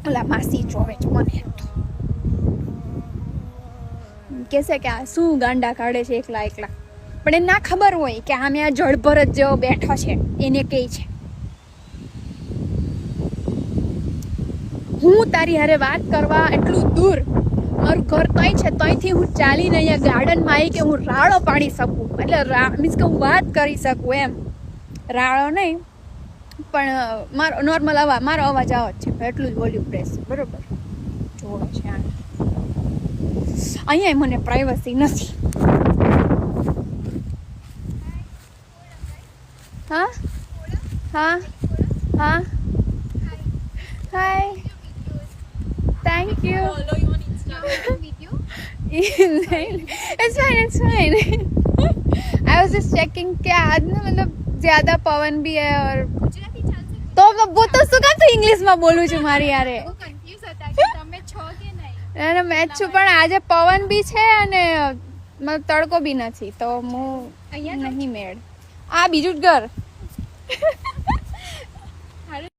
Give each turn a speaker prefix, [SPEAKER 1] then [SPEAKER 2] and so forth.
[SPEAKER 1] ઓલા માસી જોવે છે મને તો કહેશે કે આ શું ગાંડા કાઢે છે એકલા એકલા, પણ એને ના ખબર હોય કે આમે આ જળભર જ જેવો બેઠો છે. એને કહે છે હું તારી હારે વાત કરવા એટલું દૂર, મારું ઘર તઈ છે, તઈથી હું ચાલીને અહીંયા ગાર્ડનમાં આવી કે હું રાળો પાડી શકું, એટલે મીન્સ કે હું વાત કરી શકું એમ. રાળો નહીં પણ મારો નોર્મલ અવાજ, મારો અવાજ આવો જ છે, એટલું જ વોલ્યુમ રહેશે બરોબર. જોવે છે અહીંયા મને પ્રાઇવસી નથી. હા હા હા hi thank you. It's fine, it's fine. I was just checking कि आज ना मतलब ज्यादा पवन भी है और तो वो तो શું કામ ઇંગ્લિશ માં બોલું છું મારી યારે. અને મેચ છું પણ આજે પવન બી છે અને તડકો બી નથી તો હું અહીંયા નહીં મેળ. આ બીજું જ ઘર